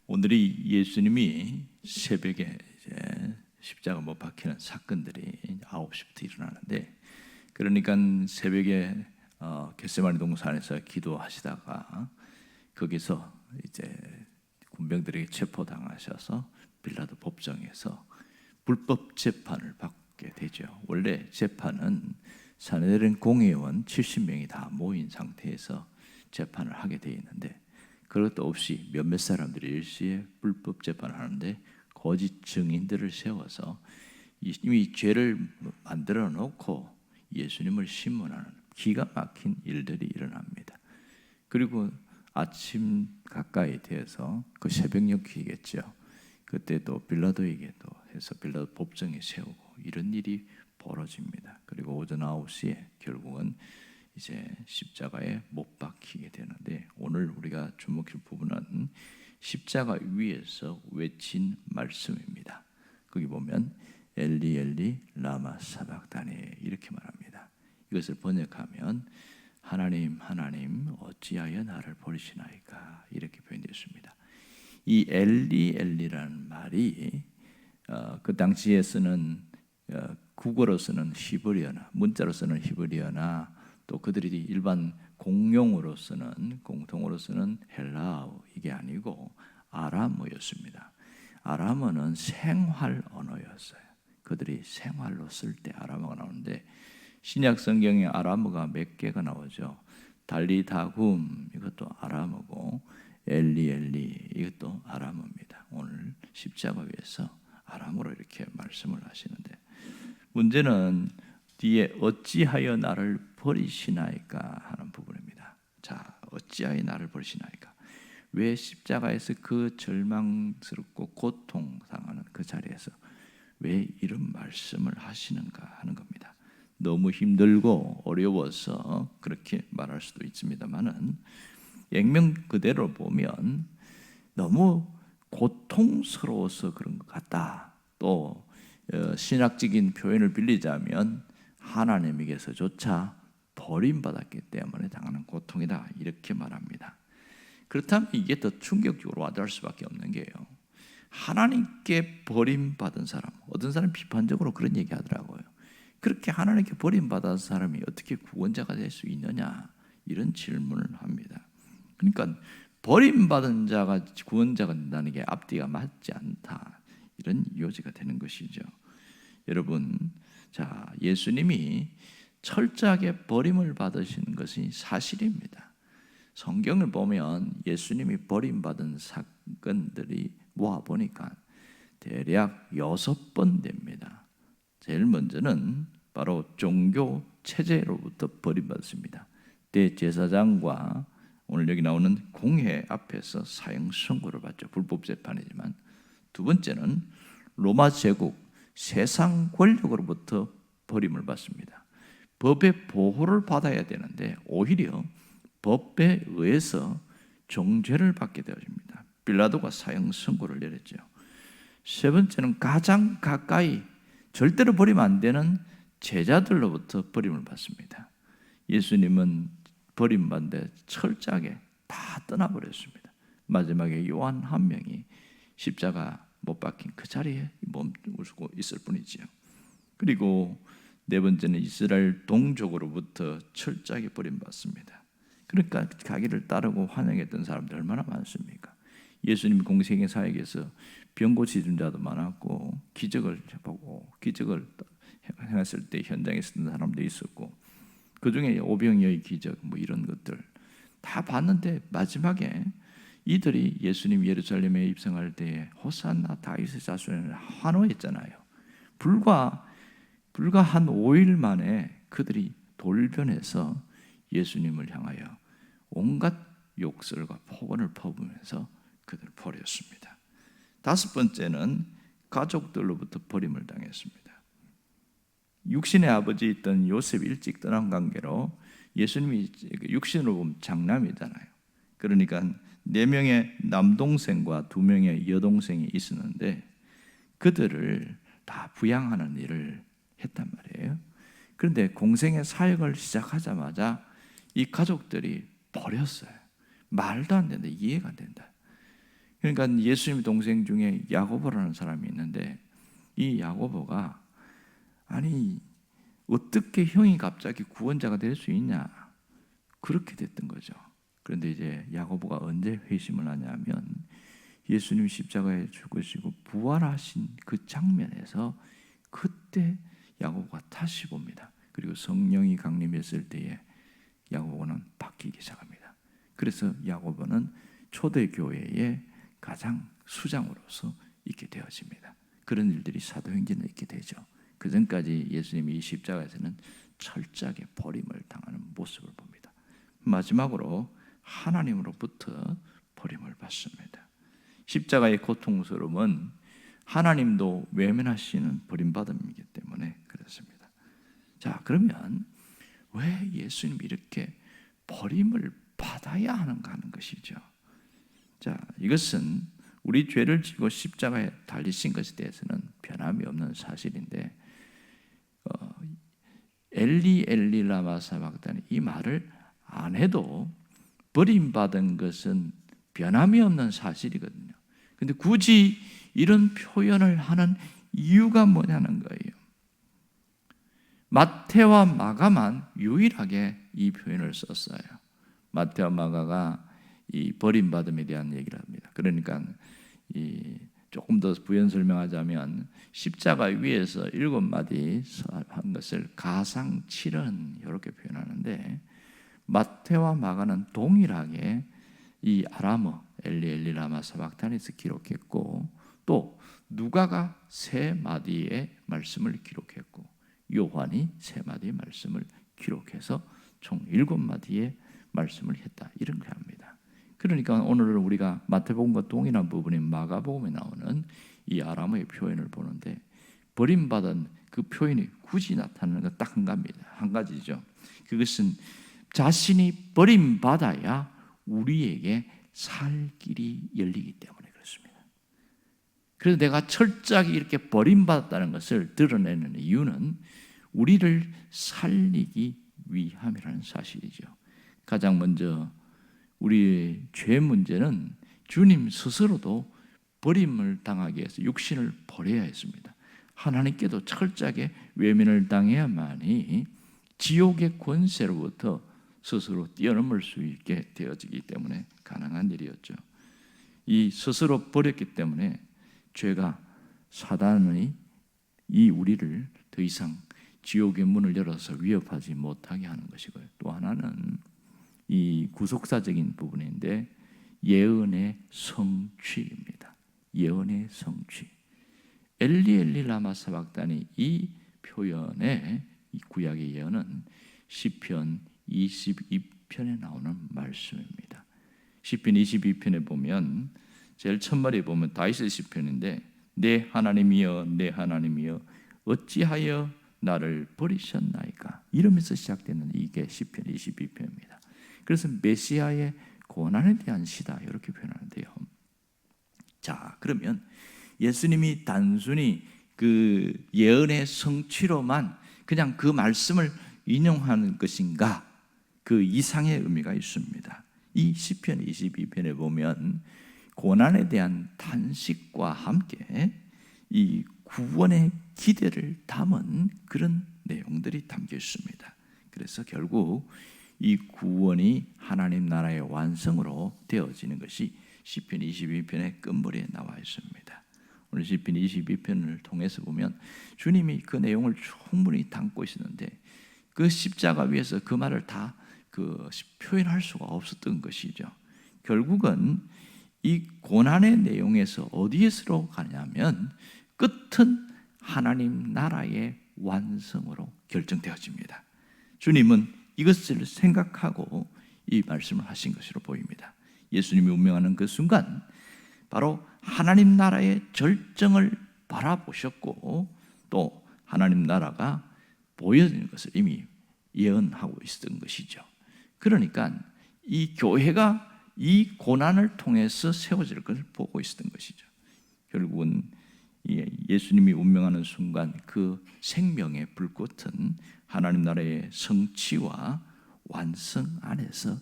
오늘이 예수님이 새벽에 이제 십자가 못 박히는 사건들이 9시부터 일어나는데, 그러니까 새벽에 겟세마네 동산에서 기도하시다가 거기서 이제 군병들에게 체포당하셔서 빌라도 법정에서 불법 재판을 받게 되죠. 원래 재판은 사내들은 공회원 70명이 다 모인 상태에서 재판을 하게 되어 있는데, 그것도 없이 몇몇 사람들이 일시에 불법 재판을 하는데 거짓 증인들을 세워서 이미 죄를 만들어 놓고 예수님을 신문하는 기가 막힌 일들이 일어납니다. 그리고 아침 가까이 되어서 그 새벽녘이겠죠. 그때 또 빌라도에게도 해서 빌라도 법정에 세우고 이런 일이 벌어집니다. 그리고 오전 9시에 결국은 이제 십자가에 못 박히게 되는데, 오늘 우리가 주목할 부분은 십자가 위에서 외친 말씀입니다. 거기 보면 엘리 엘리 라마 사박다니 이렇게 말합니다. 이것을 번역하면 하나님 하나님 어찌하여 나를 버리시나이까 이렇게 표현되었습니다. 이 엘리 엘리라는 말이 그 당시에 쓰는 국어로 쓰는 히브리어나 문자로 쓰는 히브리어나 또 그들이 일반 공용어로 쓰는 공통어로 쓰는 헬라어 이게 아니고 아람어였습니다. 아람어는 생활 언어였어요. 그들이 생활로 쓸 때 아람어가 나오는데, 신약 성경에 아람어가 몇 개가 나오죠. 달리다굼 이것도 아람어고 엘리 엘리 이것도 아람어입니다. 오늘 십자가 위에서 아람어로 이렇게 말씀을 하시는데, 문제는 뒤에 어찌하여 나를 버리시나이까 하는 부분입니다. 자, 어찌하여 나를 버리시나이까? 왜 십자가에서 그 절망스럽고 고통당하는 그 자리에서 왜 이런 말씀을 하시는가 하는 겁니다. 너무 힘들고 어려워서 그렇게 말할 수도 있습니다만은, 액면 그대로 보면 너무 고통스러워서 그런 것 같다. 또 신학적인 표현을 빌리자면 하나님에게서조차 버림받았기 때문에 당하는 고통이다 이렇게 말합니다. 그렇다면 이게 더 충격적으로 와닿을 수밖에 없는 게요, 하나님께 버림받은 사람, 어떤 사람이 비판적으로 그런 얘기하더라고요. 그렇게 하나님께 버림받은 사람이 어떻게 구원자가 될 수 있느냐 이런 질문을 합니다. 그러니까 버림받은 자가 구원자가 된다는 게 앞뒤가 맞지 않다 이런 요지가 되는 것이죠. 여러분, 자, 예수님이 철저하게 버림을 받으신 것이 사실입니다. 성경을 보면 예수님이 버림받은 사건들이 모아보니까 대략 6번 됩니다. 제일 먼저는 바로 종교 체제로부터 버림받습니다. 대제사장과 오늘 여기 나오는 공회 앞에서 사형 선고를 받죠. 불법 재판이지만. 두 번째는 로마 제국 세상 권력으로부터 버림을 받습니다. 법의 보호를 받아야 되는데 오히려 법에 의해서 정죄를 받게 되어집니다. 빌라도가 사형 선고를 내렸죠. 세 번째는 가장 가까이 절대로 버리면 안 되는 제자들로부터 버림을 받습니다. 예수님은 버림받는데 철저하게 다 떠나버렸습니다. 마지막에 요한 한 명이 십자가 못 박힌 그 자리에 머물고 있을 뿐이지요. 그리고 네 번째는 이스라엘 동족으로부터 철저하게 버림받습니다. 그러니까 가기를 따르고 환영했던 사람들 얼마나 많습니까? 예수님 공생의 사역에서 병 고치는 자도 많았고, 기적을 보고 기적을 행했을 때 현장에 있었던 사람도 있었고, 그 중에 오병이어의 기적 뭐 이런 것들 다 봤는데, 마지막에 이들이 예수님 예루살렘에 입성할 때에 호산나 다윗의 자손을 환호했잖아요. 불과 한 5일 만에 그들이 돌변해서 예수님을 향하여 온갖 욕설과 폭언을 퍼부으면서 그들을 버렸습니다. 다섯 번째는 가족들로부터 버림을 당했습니다. 육신의 아버지였던 요셉 일찍 떠난 관계로 예수님이 육신으로 보면 장남이잖아요. 그러니까 4명의 남동생과 2명의 여동생이 있었는데 그들을 다 부양하는 일을 했단 말이에요. 그런데 공생의 사역을 시작하자마자 이 가족들이 버렸어요. 말도 안 된다. 이해가 안 된다. 그러니까 예수님 동생 중에 야고보라는 사람이 있는데 이 야고보가 아니 어떻게 형이 갑자기 구원자가 될 수 있냐 그렇게 됐던 거죠. 그런데 이제 야고보가 언제 회심을 하냐면 예수님 십자가에 죽으시고 부활하신 그 장면에서 그때 야고보가 다시 봅니다. 그리고 성령이 강림했을 때에 야고보는 바뀌기 시작합니다. 그래서 야고보는 초대교회의 가장 수장으로서 있게 되어집니다. 그런 일들이 사도행전에 있게 되죠. 그 전까지 예수님이 이 십자가에서는 철저하게 버림을 당하는 모습을 봅니다. 마지막으로 하나님으로부터 버림을 받습니다. 십자가의 고통스러움은 하나님도 외면하시는 버림받음이기 때문에 그렇습니다. 자, 그러면 왜 예수님이 이렇게 버림을 받아야 하는가 하는 것이죠. 자, 이것은 우리 죄를 지고 십자가에 달리신 것에 대해서는 변함이 없는 사실인데 엘리 엘리 라마 사박다니 이 말을 안 해도 버림받은 것은 변함이 없는 사실이거든요. 근데 굳이 이런 표현을 하는 이유가 뭐냐는 거예요. 마태와 마가만 유일하게 이 표현을 썼어요. 마태와 마가가 이 버림받음에 대한 얘기를 합니다. 그러니까 조금 더 부연 설명하자면 십자가 위에서 7마디 한 것을 가상칠언 이렇게 표현하는데 마태와 마가는 동일하게 이 아람어 엘리 엘리 라마 사박탄에서 기록했고 또 누가가 3마디의 말씀을 기록했고 요한이 3마디의 말씀을 기록해서 총 7마디의 말씀을 했다 이런 걸 합니다. 그러니까 오늘은 우리가 마태복음과 동일한 부분인 마가복음에 나오는 이 아람어의 표현을 보는데 버림받은 그 표현이 굳이 나타나는 건 딱 한 가지입니다. 한 가지죠. 그것은 자신이 버림받아야 우리에게 살 길이 열리기 때문에 그렇습니다. 그래서 내가 철저하게 이렇게 버림받았다는 것을 드러내는 이유는 우리를 살리기 위함이라는 사실이죠. 가장 먼저 우리의 죄 문제는 주님 스스로도 버림을 당하기 위해서 육신을 버려야 했습니다. 하나님께도 철저하게 외면을 당해야만이 지옥의 권세로부터 스스로 뛰어넘을 수 있게 되어지기 때문에 가능한 일이었죠. 이 스스로 버렸기 때문에 죄가 사단이 이 우리를 더 이상 지옥의 문을 열어서 위협하지 못하게 하는 것이고요. 또 하나는 이 구속사적인 부분인데 예언의 성취입니다. 예언의 성취. 엘리 엘리 라마 사박다니 이 표현의 이 구약의 예언은 시편 22편에 나오는 말씀입니다. 시편 22편에 보면 제일 첫머리에 보면 다윗의 시편인데 내 하나님이여 내 하나님이여 어찌하여 나를 버리셨나이까 이러면서 시작되는 이게 시편 22편입니다. 그래서 메시아의 고난에 대한 시다 이렇게 표현하는데요. 자, 그러면 예수님이 단순히 그 예언의 성취로만 그냥 그 말씀을 인용하는 것인가? 그 이상의 의미가 있습니다. 이 시편 22편에 보면 고난에 대한 탄식과 함께 이 구원의 기대를 담은 그런 내용들이 담겨 있습니다. 그래서 결국 이 구원이 하나님 나라의 완성으로 되어지는 것이 시편 22편의 끝머리에 나와 있습니다. 오늘 시편 22편을 통해서 보면 주님이 그 내용을 충분히 담고 있었는데 그 십자가 위에서 그 말을 다 표현할 수가 없었던 것이죠. 결국은 이 고난의 내용에서 어디에서로 가냐면 끝은 하나님 나라의 완성으로 결정되어집니다. 주님은 이것을 생각하고 이 말씀을 하신 것으로 보입니다. 예수님이 운명하는 그 순간 바로 하나님 나라의 절정을 바라보셨고 또 하나님 나라가 보여지는 것을 이미 예언하고 있었던 것이죠. 그러니까 이 교회가 이 고난을 통해서 세워질 것을 보고 있었던 것이죠. 결국은 예수님이 운명하는 순간 그 생명의 불꽃은 하나님 나라의 성취와 완성 안에서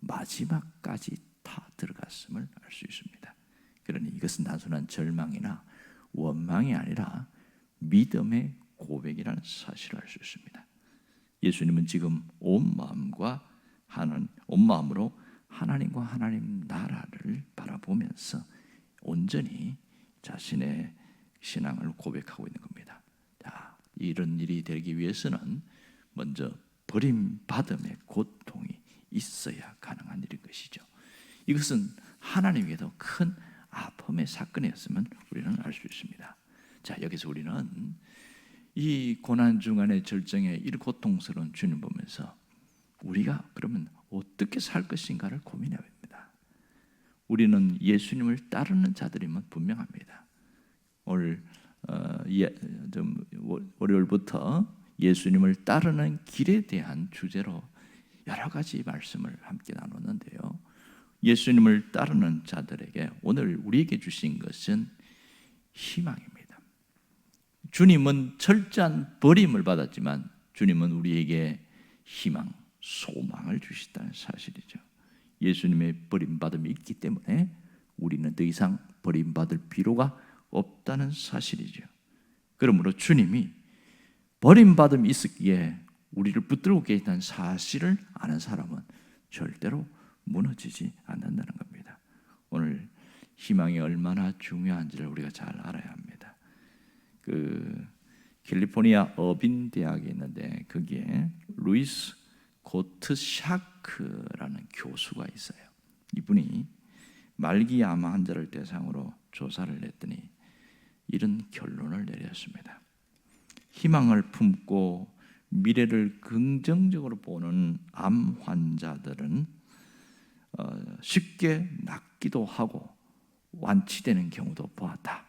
마지막까지 다 들어갔음을 알 수 있습니다. 그러니 이것은 단순한 절망이나 원망이 아니라 믿음의 고백이라는 사실을 알 수 있습니다. 예수님은 지금 온 마음으로 하나님과 하나님 나라를 바라보면서 온전히 자신의 신앙을 고백하고 있는 겁니다. 자, 이런 일이 되기 위해서는 먼저 버림받음의 고통이 있어야 가능한 일인 것이죠. 이것은 하나님에게도 큰 아픔의 사건이었으면 우리는 알 수 있습니다. 자, 여기서 우리는 이 고난 중간의 절정의 이 고통스러운 주님 보면서 우리가 그러면 어떻게 살 것인가를 고민해야 합니다. 우리는 예수님을 따르는 자들이면 분명합니다. 월요일부터 예수님을 따르는 길에 대한 주제로 여러 가지 말씀을 함께 나눴는데요. 예수님을 따르는 자들에게 오늘 우리에게 주신 것은 희망입니다. 주님은 철저한 버림을 받았지만 주님은 우리에게 희망, 소망을 주시다는 사실이죠. 예수님의 버림받음이 있기 때문에 우리는 더 이상 버림받을 필요가 없다는 사실이죠. 그러므로 주님이 버림받음이 있었기에 우리를 붙들고 계시다는 사실을 아는 사람은 절대로 무너지지 않는다는 겁니다. 오늘 희망이 얼마나 중요한지를 우리가 잘 알아야 합니다. 캘리포니아 어빈 대학에 있는데 거기에 루이스 고트샤크라는 교수가 있어요. 이분이 말기 암 환자를 대상으로 조사를 했더니 이런 결론을 내렸습니다. 희망을 품고 미래를 긍정적으로 보는 암 환자들은 쉽게 낫기도 하고 완치되는 경우도 보았다.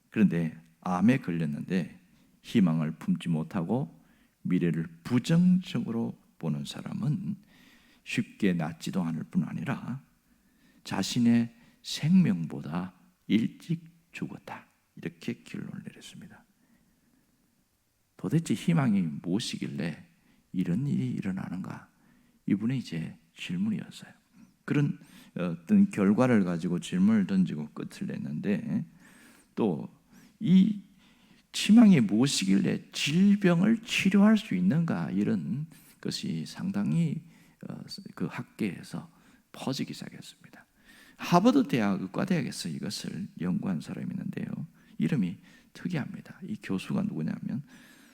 그런데 암에 걸렸는데 희망을 품지 못하고 미래를 부정적으로 보는 사람은 쉽게 낫지도 않을 뿐 아니라 자신의 생명보다 일찍 죽었다. 이렇게 결론을 내렸습니다. 도대체 희망이 무엇이길래 이런 일이 일어나는가? 이분의 이제 질문이었어요. 그런 어떤 결과를 가지고 질문을 던지고 끝을 냈는데 또 이 희망이 무엇이길래 질병을 치료할 수 있는가? 이런 것이 상당히 그 학계에서 퍼지기 시작했습니다. 하버드 대학 의과대학에서 이것을 연구한 사람이 있는데요. 이름이 특이합니다. 이 교수가 누구냐면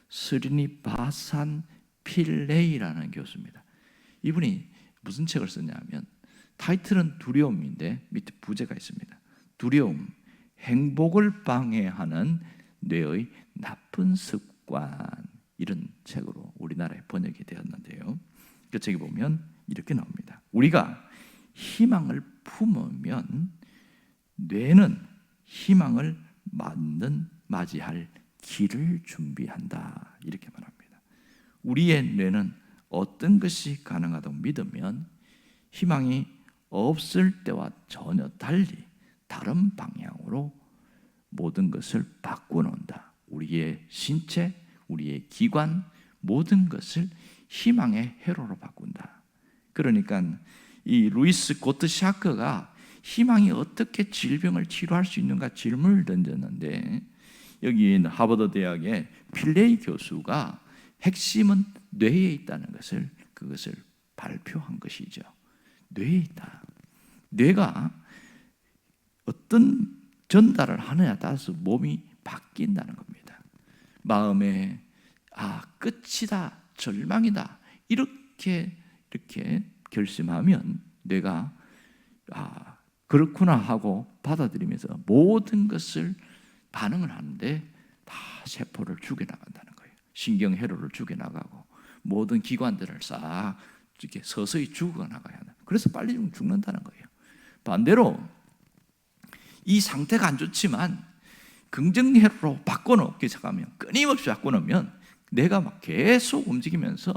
스리니바산 필레이라는 교수입니다. 이분이 무슨 책을 썼냐면 타이틀은 두려움인데 밑에 부제가 있습니다. 두려움, 행복을 방해하는 뇌의 나쁜 습관, 이런 책으로 우리나라에 번역이 되었는데요. 그 책에 보면 이렇게 나옵니다. 우리가 희망을 품으면 뇌는 희망을 맞이할 길을 준비한다. 이렇게 말합니다. 우리의 뇌는 어떤 것이 가능하다고 믿으면 희망이 없을 때와 전혀 달리 다른 방향으로 모든 것을 바꿔놓는다. 우리의 신체, 우리의 기관, 모든 것을 희망의 회로로 바꾼다. 그러니까 이 루이스 고트샤크가 희망이 어떻게 질병을 치료할 수 있는가 질문을 던졌는데 여기 있는 하버드 대학의 필레이 교수가 핵심은 뇌에 있다는 것을 그것을 발표한 것이죠. 뇌에 있다. 뇌가 어떤 전달을 하느냐에 따라서 몸이 바뀐다는 겁니다. 마음에 끝이다, 절망이다 이렇게 결심하면 뇌가 그렇구나 하고 받아들이면서 모든 것을 반응을 하는데 다 세포를 죽여나간다는 거예요. 신경회로를 죽여나가고 모든 기관들을 싹 이렇게 서서히 죽어나가야 한다. 그래서 빨리 죽는다는 거예요. 반대로 이 상태가 안 좋지만 긍정회로로 바꿔놓기 시작하면 끊임없이 바꿔놓으면 내가 막 계속 움직이면서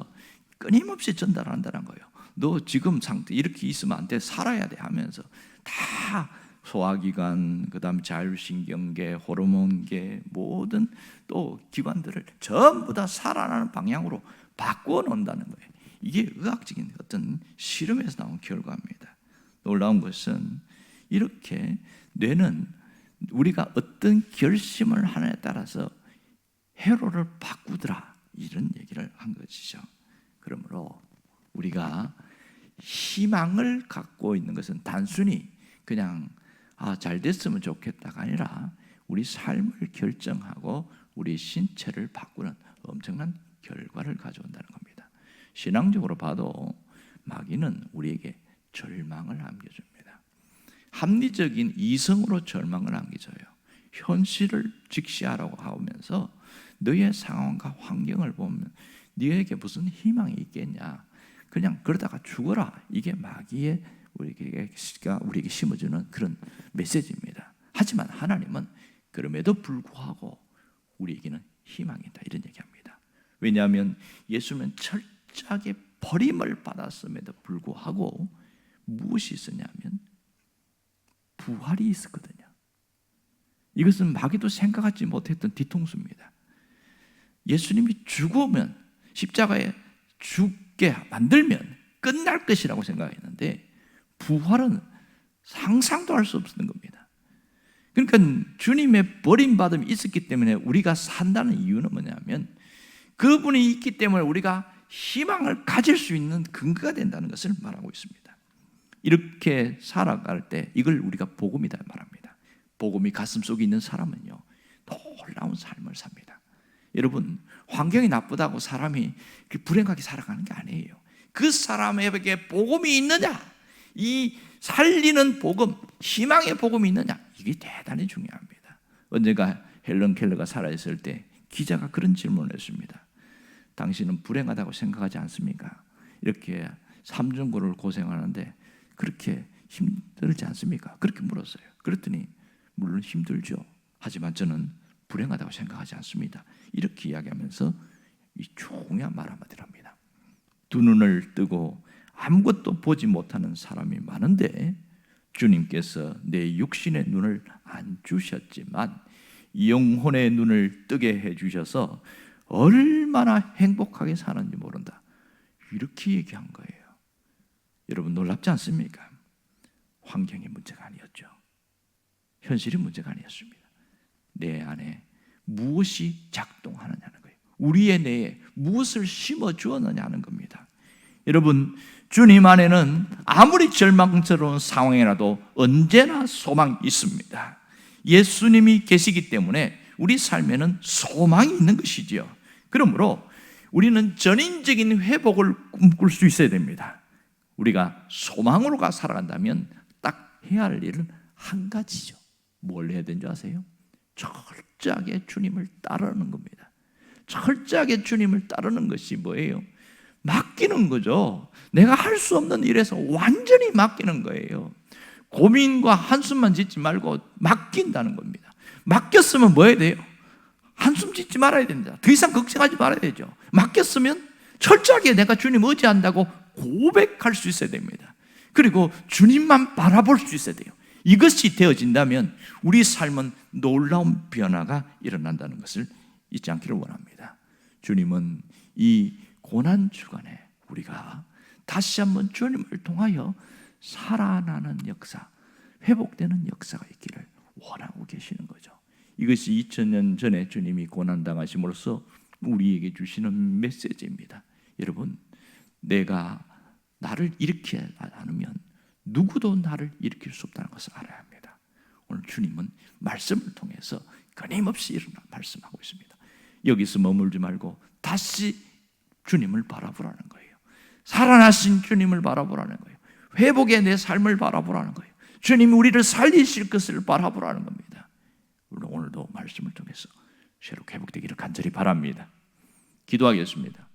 끊임없이 전달한다는 거예요. 너 지금 상태 이렇게 있으면 안 돼, 살아야 돼 하면서 다 소화기관, 그 다음에 자율신경계, 호르몬계 모든 또 기관들을 전부 다 살아나는 방향으로 바꿔놓는다는 거예요. 이게 의학적인 어떤 실험에서 나온 결과입니다. 놀라운 것은 이렇게 뇌는 우리가 어떤 결심을 하느냐에 따라서 회로를 바꾸더라, 이런 얘기를 한 것이죠. 그러므로 우리가 희망을 갖고 있는 것은 단순히 그냥 잘 됐으면 좋겠다가 아니라 우리 삶을 결정하고 우리 신체를 바꾸는 엄청난 결과를 가져온다는 겁니다. 신앙적으로 봐도 마귀는 우리에게 절망을 안겨줍니다. 합리적인 이성으로 절망을 안겨줘요. 현실을 직시하라고 하면서 너의 상황과 환경을 보면 너에게 무슨 희망이 있겠냐, 그냥 그러다가 죽어라, 이게 마귀의 우리에게 심어주는 그런 메시지입니다. 하지만 하나님은 그럼에도 불구하고 우리에게는 희망이 있다, 이런 얘기합니다. 왜냐하면 예수님은 철저하게 버림을 받았음에도 불구하고 무엇이 있었냐면 부활이 있었거든요. 이것은 마귀도 생각하지 못했던 뒤통수입니다. 예수님이 죽으면, 십자가에 죽게 만들면 끝날 것이라고 생각했는데 부활은 상상도 할 수 없는 겁니다. 그러니까 주님의 버림받음이 있었기 때문에 우리가 산다는 이유는 뭐냐면 그분이 있기 때문에 우리가 희망을 가질 수 있는 근거가 된다는 것을 말하고 있습니다. 이렇게 살아갈 때 이걸 우리가 복음이다 말합니다. 복음이 가슴속에 있는 사람은요, 놀라운 삶을 삽니다. 여러분, 환경이 나쁘다고 사람이 불행하게 살아가는 게 아니에요. 그 사람에게 복음이 있느냐, 이 살리는 복음, 희망의 복음이 있느냐, 이게 대단히 중요합니다. 언젠가 헬런 켈러가 살아있을 때 기자가 그런 질문을 했습니다. 당신은 불행하다고 생각하지 않습니까? 이렇게 삼중고를 고생하는데 그렇게 힘들지 않습니까? 그렇게 물었어요. 그랬더니 물론 힘들죠. 하지만 저는 불행하다고 생각하지 않습니다. 이렇게 이야기하면서 이 중요한 말 한마디를 합니다. 두 눈을 뜨고 아무것도 보지 못하는 사람이 많은데 주님께서 내 육신의 눈을 안 주셨지만 영혼의 눈을 뜨게 해주셔서 얼마나 행복하게 사는지 모른다, 이렇게 얘기한 거예요. 여러분, 놀랍지 않습니까? 환경이 문제가 아니었죠. 현실이 문제가 아니었습니다. 내 안에 무엇이 작동하느냐는 거예요. 우리의 뇌에 무엇을 심어 주었느냐는 겁니다. 여러분, 주님 안에는 아무리 절망스러운 상황이라도 언제나 소망이 있습니다. 예수님이 계시기 때문에 우리 삶에는 소망이 있는 것이지요. 그러므로 우리는 전인적인 회복을 꿈꿀 수 있어야 됩니다. 우리가 소망으로 살아간다면 딱 해야 할 일은 한 가지죠. 뭘 해야 되는 줄 아세요? 철저하게 주님을 따르는 겁니다. 철저하게 주님을 따르는 것이 뭐예요? 맡기는 거죠. 내가 할 수 없는 일에서 완전히 맡기는 거예요. 고민과 한숨만 짓지 말고 맡긴다는 겁니다. 맡겼으면 뭐 해야 돼요? 한숨 짓지 말아야 됩니다. 더 이상 걱정하지 말아야 되죠. 맡겼으면 철저하게 내가 주님 의지한다고 고백할 수 있어야 됩니다. 그리고 주님만 바라볼 수 있어야 돼요. 이것이 되어진다면 우리 삶은 놀라운 변화가 일어난다는 것을 잊지 않기를 원합니다. 주님은 이 고난 주간에 우리가 다시 한번 주님을 통하여 살아나는 역사, 회복되는 역사가 있기를 원하고 계시는 거죠. 이것이 2000년 전에 주님이 고난당하심으로써 우리에게 주시는 메시지입니다. 여러분, 내가 나를 일으키지 않으면 누구도 나를 일으킬 수 없다는 것을 알아야 합니다. 오늘 주님은 말씀을 통해서 끊임없이 일어나 말씀하고 있습니다. 여기서 머물지 말고 다시 주님을 바라보라는 거예요. 살아나신 주님을 바라보라는 거예요. 회복의 내 삶을 바라보라는 거예요. 주님이 우리를 살리실 것을 바라보라는 겁니다. 오늘도 말씀을 통해서 새롭게 회복되기를 간절히 바랍니다. 기도하겠습니다.